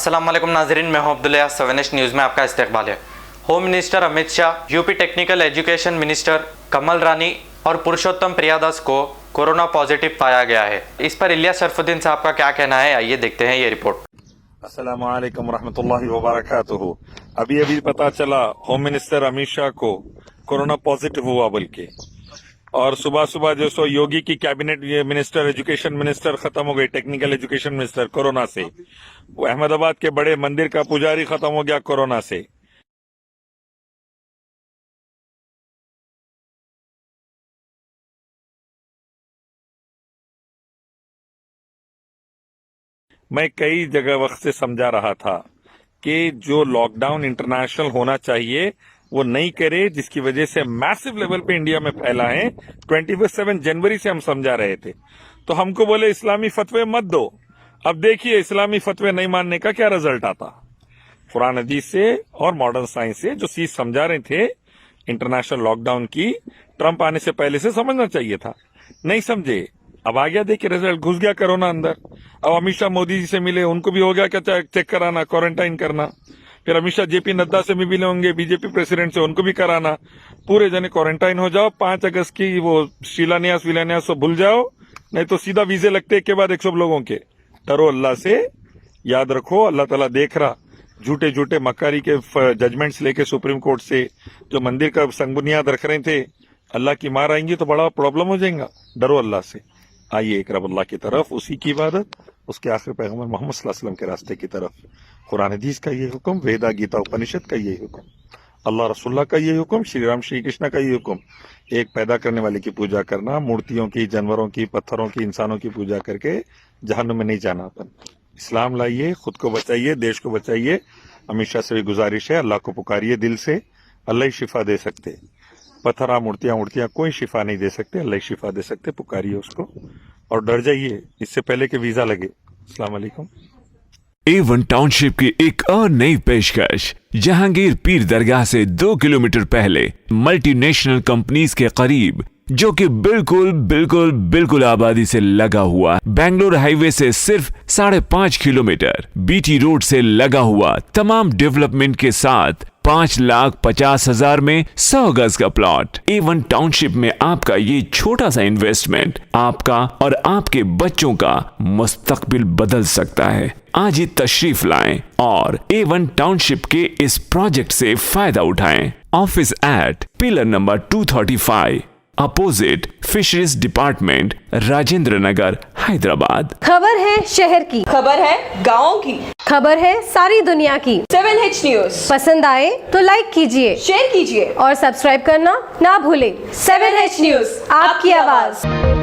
अस्सलाम वालेकुम नाजरीन, मैं हूं अब्दुल्ला। 7H न्यूज़ में आपका इस्तकबाल है। Home minister Amit Shah, UP technical education minister Kamal Rani और पुरुषोत्तम प्रियादास को कोरोना पॉजिटिव पाया गया है। इस पर इलियास शरफुद्दीन साहब का क्या कहना है, आइए देखते हैं ये रिपोर्ट। अस्सलामु अलैकुम रहमतुल्लाहि व बरकातुहू। अभी पता चला होम मिनिस्टर अमित शाह को कोरोना पॉजिटिव हुआ बल्कि, और सुबह जो सो योगी की कैबिनेट मिनिस्टर, एजुकेशन मिनिस्टर खत्म हो गई, टेक्निकल एजुकेशन मिनिस्टर कोरोना से। वो अहमदाबाद के बड़े मंदिर का पुजारी खत्म हो गया कोरोना से। मैं कई जगह वक्त से समझा रहा था कि जो लॉकडाउन इंटरनेशनल होना चाहिए वो नहीं करे, जिसकी वजह से मैसिव लेवल पे इंडिया में फैला है। 27 जनवरी से हम समझा रहे थे, तो हमको बोले इस्लामी फतवे मत दो। अब देखिए इस्लामी फतवे नहीं मानने का क्या रिजल्ट आता। कुरान हदीस से और मॉडर्न साइंस से जो चीज समझा रहे थे इंटरनेशनल लॉकडाउन की, ट्रंप आने से पहले से समझना चाहिए था, नहीं समझे। अब आ गया, देखिए रिजल्ट, घुस गया कोरोना अंदर। अब अमित शाह मोदी जी से मिले, उनको भी हो गया क्या चेक कराना, क्वारंटाइन करना। फिर अमित शाह जेपी नड्डा से भी मिले होंगे, बीजेपी प्रेसिडेंट से, उनको भी कराना। पूरे जने क्वारंटाइन हो जाओ। 5 अगस्त की वो शिलान्यास विलान्यास सब भूल जाओ, नहीं तो सीधा वीजे लगते एक के बाद 100 लोगों के। डरो अल्लाह से, याद रखो अल्लाह ताला देख रहा। झूठे मक्कारी के जजमेंट्स लेके सुप्रीम कोर्ट से जो मंदिर का संगबुनियाद रख रहे थे, अल्लाह की मार आएंगी तो बड़ा प्रॉब्लम हो जाएगा। डरो अल्लाह से। आइए एक रब अल्लाह की तरफ, उसी की इबादत, उसके आखिर पैगंबर मोहम्मद सल्लल्लाहु अलैहि वसल्लम के रास्ते की तरफ। कुरान हदीस का ये हुक्म, वेदा गीता उपनिषद का ये हुक्म, अल्लाह रसूलुल्लाह का ये हुक्म, श्री राम श्री कृष्ण का ये हुक्म। एक पैदा करने वाले की पूजा करना, मूर्तियों की, जानवरों की, पत्थरों की, इंसानों की पूजा करके जहन्नुम में नहीं जाना अपन। इस्लाम लाइए, खुद को बचाइए, देश को बचाइए। अमित शाह से भी गुजारिश है, अल्लाह को पुकारिए दिल से, अल्लाह ही शिफा दे सकते। पत्थरा मूर्तियां कोई शिफा नहीं दे सकते, अल्लाह ही शिफा दे सकते। पुकारिए उसको और डर जाइए इससे पहले कि वीजा लगे। अस्सलाम वालेकुम। A1 टाउनशिप की एक और नई पेशकश, जहांगीर पीर दरगाह से 2 किलोमीटर पहले मल्टीनेशनल कंपनीज के करीब, जो कि बिल्कुल आबादी से लगा हुआ, बेंगलोर हाईवे से सिर्फ 5.5 किलोमीटर, बीटी रोड से लगा हुआ, तमाम डेवलपमेंट के साथ 5,50,000 में 100 गज का प्लॉट। A1 टाउनशिप में आपका ये छोटा सा इन्वेस्टमेंट आपका और आपके बच्चों का मुस्तकबिल बदल सकता है। आज ही तशरीफ लाएं और A1 टाउनशिप के इस प्रोजेक्ट से फायदा उठाएं। Office at pillar number 235, opposite fisheries department, Rajendra Nagar, Hyderabad. खबर है शहर की, खबर है गाँव की, खबर है सारी दुनिया की। 7H न्यूज़ पसंद आए तो लाइक कीजिए, शेयर कीजिए और सब्सक्राइब करना ना भूलें। 7H न्यूज़, आपकी आवाज़।